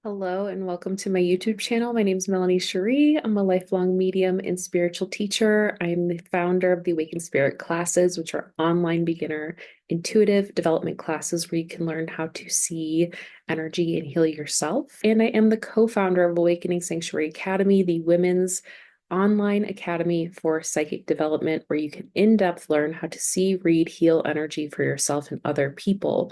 Hello and welcome to my YouTube channel. My name is Melanie Sheree. I'm a lifelong medium and spiritual teacher. I am the founder of the Awaken Spirit classes, which are online beginner intuitive development classes where you can learn how to see energy and heal yourself. And I am the co-founder of Awakening Sanctuary Academy, the women's online academy for psychic development, where you can in-depth learn how to see, read, heal energy for yourself and other people.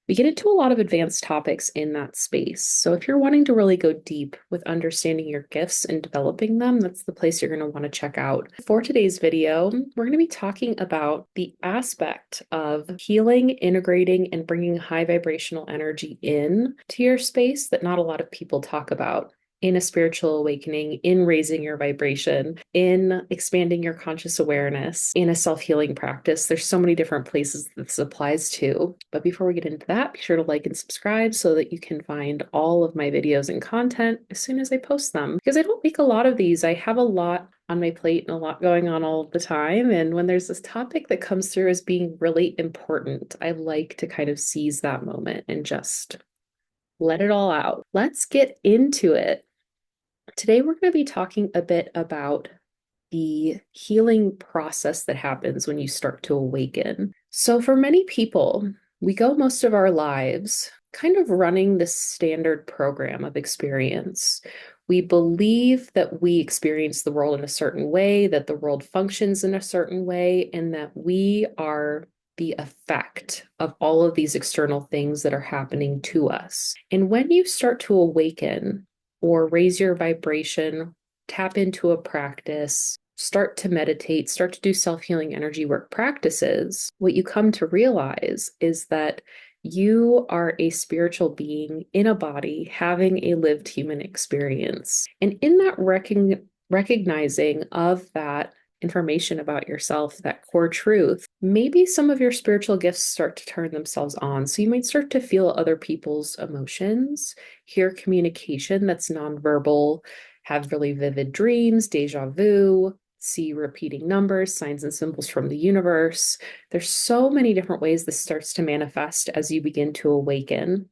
We get into a lot of advanced topics in that space. So if you're wanting to really go deep with understanding your gifts and developing them, that's the place you're going to want to check out. For today's video, we're going to be talking about the aspect of healing, integrating, and bringing high vibrational energy in to your space that not a lot of people talk about in a spiritual awakening, in raising your vibration, in expanding your conscious awareness, in a self-healing practice. There's so many different places that this applies to. But before we get into that, be sure to like and subscribe so that you can find all of my videos and content as soon as I post them. Because I don't make a lot of these. I have a lot on my plate and a lot going on all the time. And when there's this topic that comes through as being really important, I like to kind of seize that moment and just let it all out. Let's get into it. Today, we're going to be talking a bit about the healing process that happens when you start to awaken. So, for many people, we go most of our lives kind of running this standard program of experience. We believe that we experience the world in a certain way, that the world functions in a certain way, and that we are the effect of all of these external things that are happening to us. And when you start to awaken, or raise your vibration, tap into a practice, start to meditate, start to do self-healing energy work practices, what you come to realize is that you are a spiritual being in a body having a lived human experience. And in that recognizing of that information about yourself, that core truth, maybe some of your spiritual gifts start to turn themselves on. So you might start to feel other people's emotions, hear communication that's nonverbal, have really vivid dreams, deja vu, see repeating numbers, signs and symbols from the universe. There's so many different ways this starts to manifest as you begin to awaken.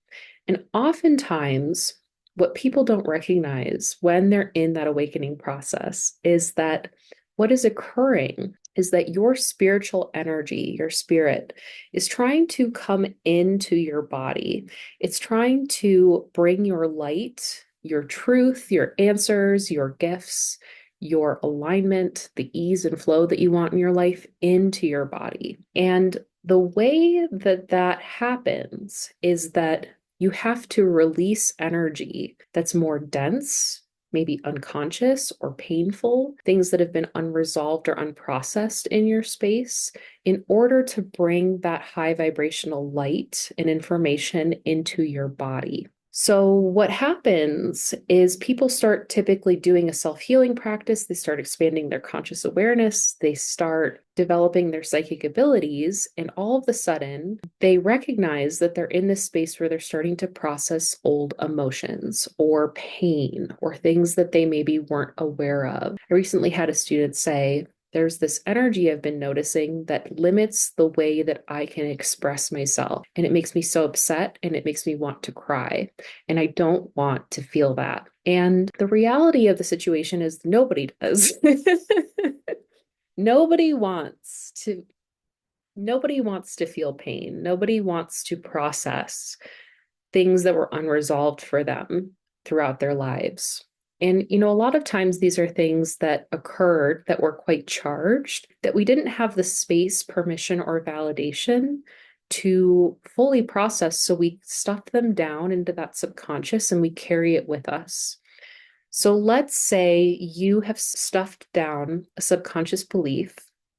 And oftentimes, what people don't recognize when they're in that awakening process is that what is occurring is that your spiritual energy, your spirit, is trying to come into your body. It's trying to bring your light, your truth, your answers, your gifts, your alignment, the ease and flow that you want in your life into your body. And the way that that happens is that you have to release energy that's more dense, maybe unconscious or painful, things that have been unresolved or unprocessed in your space, in order to bring that high vibrational light and information into your body. So what happens is people start typically doing a self-healing practice. They start expanding their conscious awareness. They start developing their psychic abilities. And all of a sudden, they recognize that they're in this space where they're starting to process old emotions or pain or things that they maybe weren't aware of. I recently had a student say, there's this energy I've been noticing that limits the way that I can express myself. And it makes me so upset and it makes me want to cry. And I don't want to feel that. And the reality of the situation is nobody does. Nobody wants to Nobody wants to feel pain. Nobody wants to process things that were unresolved for them throughout their lives. And, a lot of times these are things that occurred that were quite charged, that we didn't have the space, permission, or validation to fully process. So we stuff them down into that subconscious and we carry it with us. So let's say you have stuffed down a subconscious belief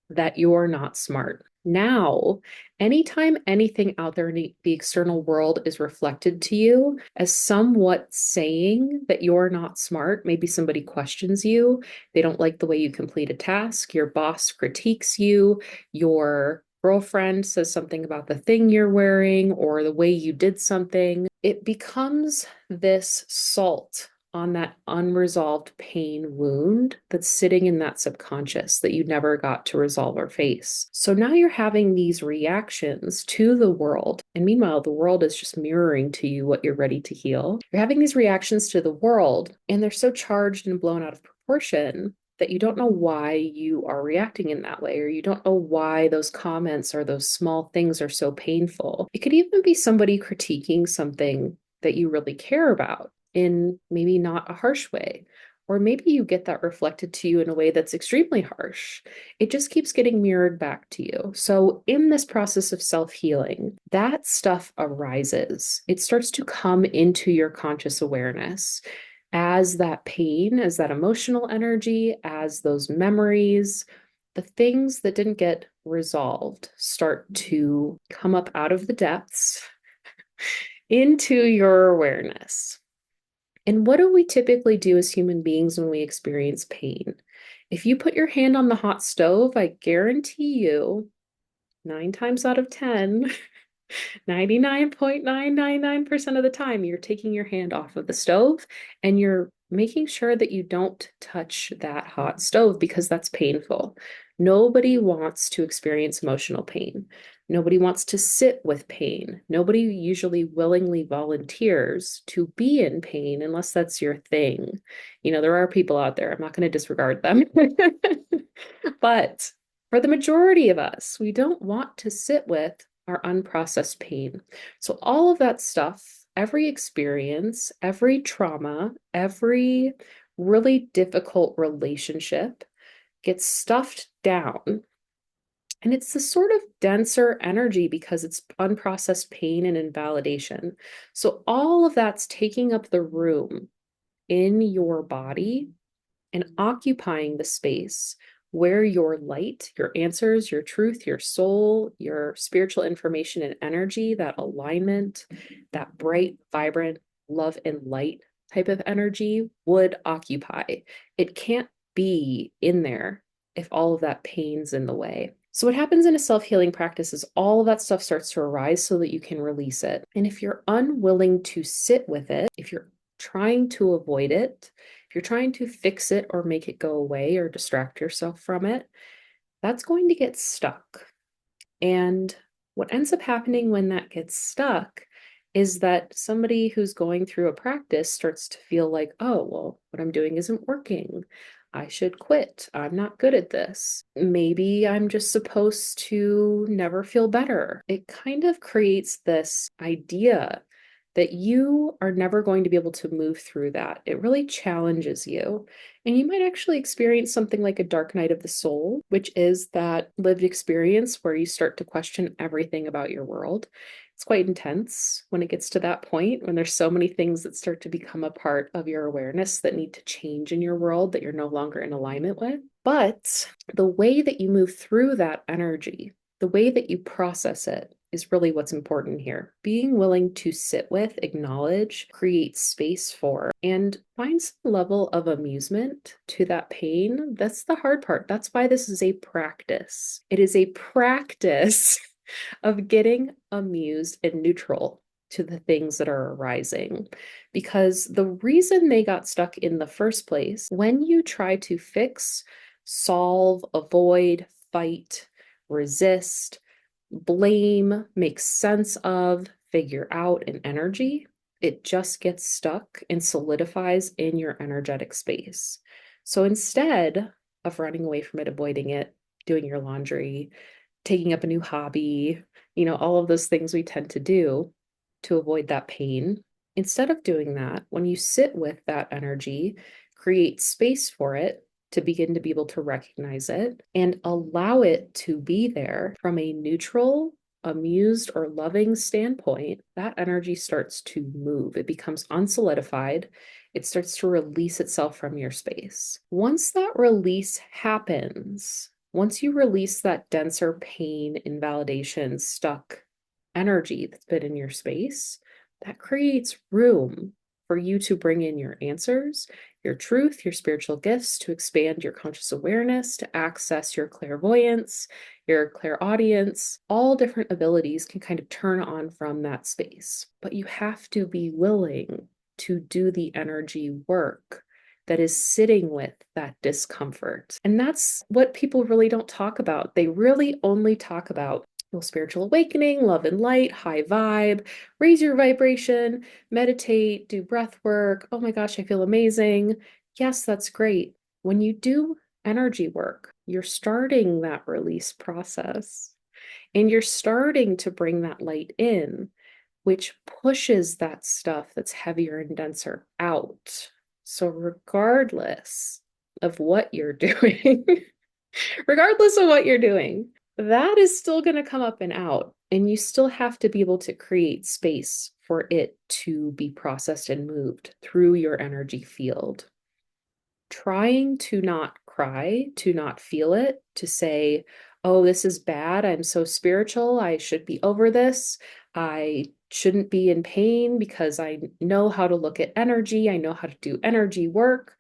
that you're not smart. Now, anytime anything out there in the external world is reflected to you as somewhat saying that you're not smart, maybe somebody questions you, they don't like the way you complete a task, your boss critiques you, your girlfriend says something about the thing you're wearing or the way you did something, it becomes this salt on that unresolved pain wound that's sitting in that subconscious that you never got to resolve or face. So now you're having these reactions to the world. And meanwhile, the world is just mirroring to you what you're ready to heal. You're having these reactions to the world, and they're so charged and blown out of proportion that you don't know why you are reacting in that way, or you don't know why those comments or those small things are so painful. It could even be somebody critiquing something that you really care about in maybe not a harsh way. Or maybe you get that reflected to you in a way that's extremely harsh. It just keeps getting mirrored back to you. So, in this process of self healing, that stuff arises. It starts to come into your conscious awareness as that pain, as that emotional energy, as those memories. The things that didn't get resolved start to come up out of the depths into your awareness. And what do we typically do as human beings when we experience pain? If you put your hand on the hot stove, I guarantee you, 9 times out of 10, 99.999% of the time, you're taking your hand off of the stove and you're making sure that you don't touch that hot stove because that's painful. Nobody wants to experience emotional pain. Nobody wants to sit with pain. Nobody usually willingly volunteers to be in pain unless that's your thing. You know, there are people out there, I'm not going to disregard them. But for the majority of us, we don't want to sit with our unprocessed pain. So, all of that stuff, every experience, every trauma, every really difficult relationship gets stuffed down. And it's the sort of denser energy because it's unprocessed pain and invalidation. So, all of that's taking up the room in your body and occupying the space where your light, your answers, your truth, your soul, your spiritual information and energy, that alignment, that bright, vibrant love and light type of energy would occupy. It can't be in there if all of that pain's in the way. So what happens in a self-healing practice is all of that stuff starts to arise so that you can release it. And if you're unwilling to sit with it, if you're trying to avoid it, if you're trying to fix it or make it go away or distract yourself from it, that's going to get stuck. And what ends up happening when that gets stuck is that somebody who's going through a practice starts to feel like, oh, well, what I'm doing isn't working. I should quit. I'm not good at this. Maybe I'm just supposed to never feel better. It kind of creates this idea that you are never going to be able to move through that. It really challenges you. And you might actually experience something like a dark night of the soul, which is that lived experience where you start to question everything about your world. It's quite intense when it gets to that point, when there's so many things that start to become a part of your awareness that need to change in your world that you're no longer in alignment with. But the way that you move through that energy, the way that you process it, is really what's important here. Being willing to sit with, acknowledge, create space for, and find some level of amusement to that pain. That's the hard part. That's why this is a practice. It is a practice of getting amused and neutral to the things that are arising. Because the reason they got stuck in the first place, when you try to fix, solve, avoid, fight, resist, blame, make sense of, figure out an energy, it just gets stuck and solidifies in your energetic space. So instead of running away from it, avoiding it, doing your laundry, taking up a new hobby, all of those things we tend to do to avoid that pain, instead of doing that, when you sit with that energy, create space for it, to begin to be able to recognize it and allow it to be there from a neutral, amused, or loving standpoint, that energy starts to move. It becomes unsolidified. It starts to release itself from your space. Once that release happens, once you release that denser pain, invalidation, stuck energy that's been in your space, that creates room for you to bring in your answers, your truth, your spiritual gifts, to expand your conscious awareness, to access your clairvoyance, your clairaudience. All different abilities can kind of turn on from that space. But you have to be willing to do the energy work that is sitting with that discomfort. And that's what people really don't talk about. They really only talk about, well, spiritual awakening, love and light, high vibe, raise your vibration, meditate, do breath work. Oh my gosh, I feel amazing. Yes, that's great. When you do energy work, you're starting that release process and you're starting to bring that light in, which pushes that stuff that's heavier and denser out. So, regardless of what you're doing, regardless of what you're doing, that is still going to come up and out. And you still have to be able to create space for it to be processed and moved through your energy field. Trying to not cry, to not feel it, to say, oh, this is bad. I'm so spiritual. I should be over this. I shouldn't be in pain because I know how to look at energy. I know how to do energy work.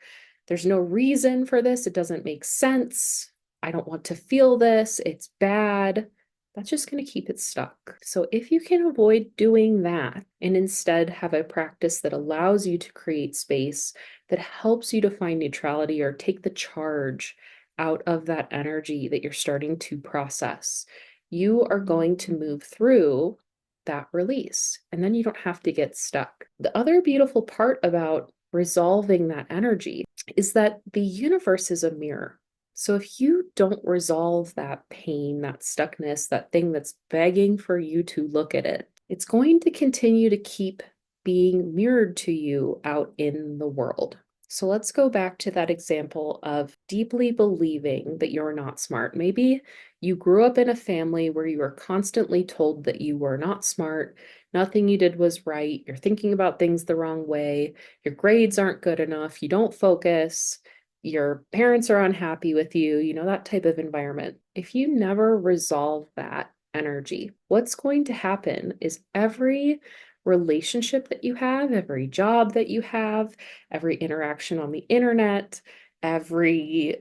There's no reason for this. It doesn't make sense. I don't want to feel this. It's bad. That's just going to keep it stuck. So if you can avoid doing that and instead have a practice that allows you to create space, that helps you to find neutrality or take the charge out of that energy that you're starting to process, you are going to move through that release. And then you don't have to get stuck. The other beautiful part about resolving that energy is that the universe is a mirror. So if you don't resolve that pain, that stuckness, that thing that's begging for you to look at it, it's going to continue to keep being mirrored to you out in the world. So let's go back to that example of deeply believing that you're not smart. Maybe you grew up in a family where you were constantly told that you were not smart, nothing you did was right, you're thinking about things the wrong way, your grades aren't good enough, you don't focus, your parents are unhappy with you, that type of environment. If you never resolve that energy, what's going to happen is every relationship that you have, every job that you have, every interaction on the internet, every,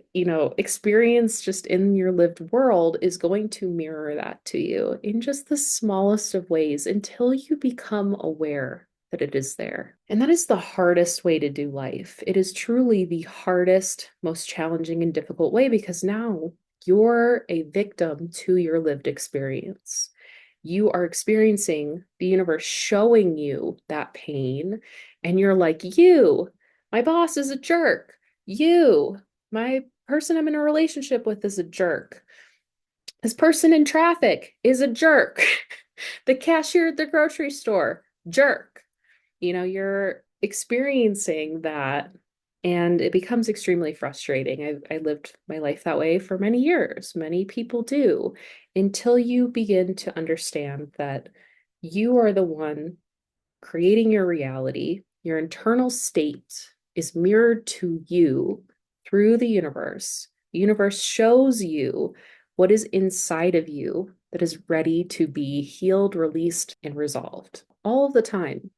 experience just in your lived world is going to mirror that to you in just the smallest of ways until you become aware that it is there. And that is the hardest way to do life. It is truly the hardest, most challenging and difficult way because now you're a victim to your lived experience. You are experiencing the universe showing you that pain, and you're like, my boss is a jerk. My person I'm in a relationship with is a jerk. This person in traffic is a jerk. The cashier at the grocery store, jerk. You're experiencing that and it becomes extremely frustrating. I lived my life that way for many years. Many people do, until you begin to understand that you are the one creating your reality. Your internal state is mirrored to you through the universe. The universe shows you what is inside of you that is ready to be healed, released, and resolved all of the time.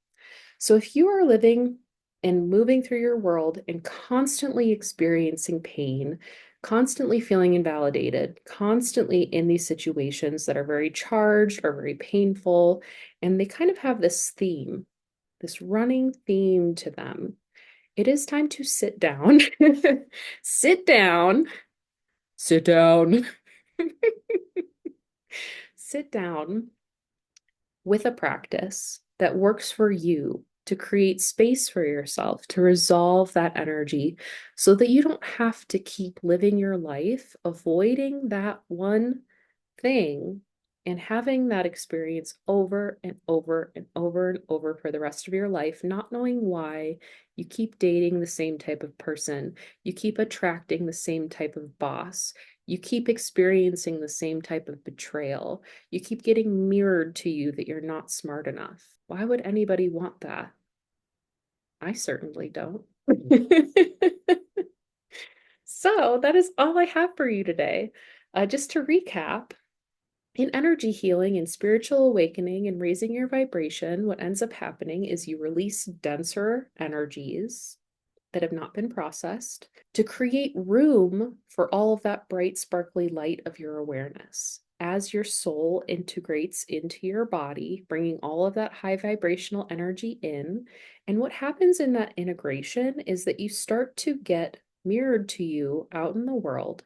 So if you are living and moving through your world and constantly experiencing pain, constantly feeling invalidated, constantly in these situations that are very charged or very painful, and they kind of have this theme, this running theme to them, it is time to sit down, sit down, sit down, sit down with a practice that works for you to create space for yourself, to resolve that energy so that you don't have to keep living your life avoiding that one thing and having that experience over and over and over and over for the rest of your life, not knowing why you keep dating the same type of person, you keep attracting the same type of boss, you keep experiencing the same type of betrayal, you keep getting mirrored to you that you're not smart enough. Why would anybody want that? I certainly don't. So that is all I have for you today. Just to recap, in energy healing and spiritual awakening and raising your vibration, what ends up happening is you release denser energies that have not been processed to create room for all of that bright, sparkly light of your awareness. as your soul integrates into your body, bringing all of that high vibrational energy in. And what happens in that integration is that you start to get mirrored to you out in the world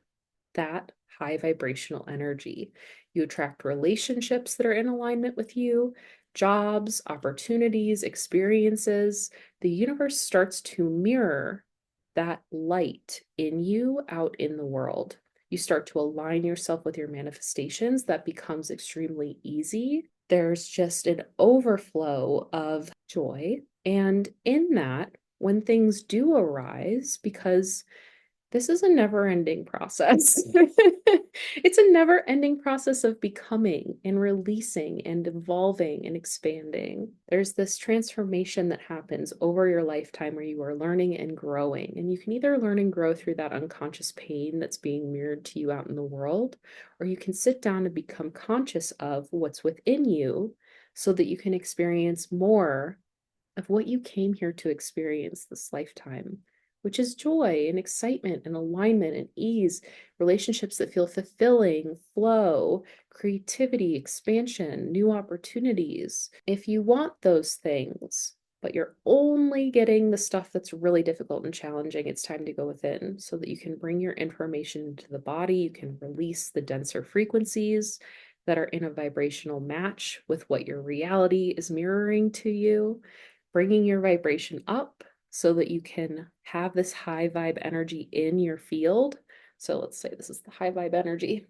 that high vibrational energy. You attract relationships that are in alignment with you, jobs, opportunities, experiences. The universe starts to mirror that light in you out in the world. You start to align yourself with your manifestations. That becomes extremely easy. There's just an overflow of joy. And in that, when things do arise, because this is a never-ending process. It's a never-ending process of becoming and releasing and evolving and expanding. There's this transformation that happens over your lifetime where you are learning and growing. And you can either learn and grow through that unconscious pain that's being mirrored to you out in the world, or you can sit down and become conscious of what's within you so that you can experience more of what you came here to experience this lifetime, which is joy and excitement and alignment and ease, relationships that feel fulfilling, flow, creativity, expansion, new opportunities. If you want those things, but you're only getting the stuff that's really difficult and challenging, it's time to go within so that you can bring your information into the body. You can release the denser frequencies that are in a vibrational match with what your reality is mirroring to you, bringing your vibration up so that you can have this high vibe energy in your field. So let's say this is the high vibe energy.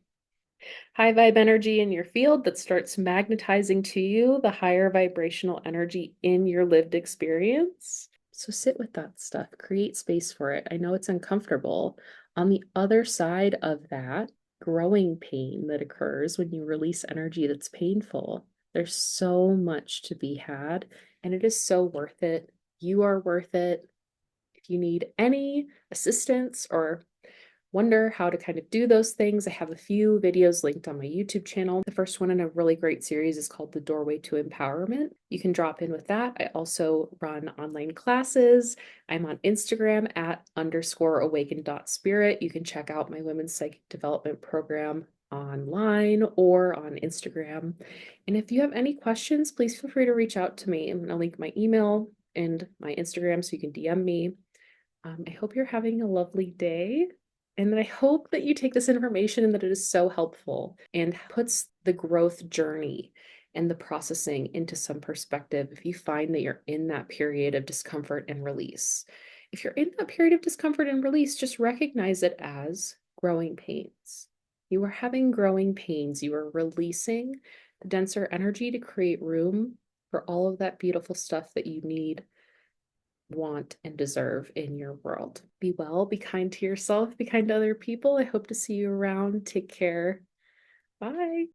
High vibe energy in your field that starts magnetizing to you the higher vibrational energy in your lived experience. So sit with that stuff, create space for it. I know it's uncomfortable. On the other side of that growing pain that occurs when you release energy that's painful, there's so much to be had, and it is so worth it. You are worth it. If you need any assistance or wonder how to kind of do those things, I have a few videos linked on my YouTube channel. The first one in a really great series is called The Doorway to Empowerment. You can drop in with that. I also run online classes. I'm on Instagram at _awaken.spirit. You can check out my women's psychic development program online or on Instagram. And if you have any questions, please feel free to reach out to me. I'm going to link my email and my Instagram so you can DM me. I hope you're having a lovely day. And I hope that you take this information and that it is so helpful and puts the growth journey and the processing into some perspective if you find that you're in that period of discomfort and release. If you're in that period of discomfort and release, just recognize it as growing pains. You are having growing pains. You are releasing the denser energy to create room for all of that beautiful stuff that you need, want, and deserve in your world. Be well, be kind to yourself, be kind to other people. I hope to see you around. Take care. Bye.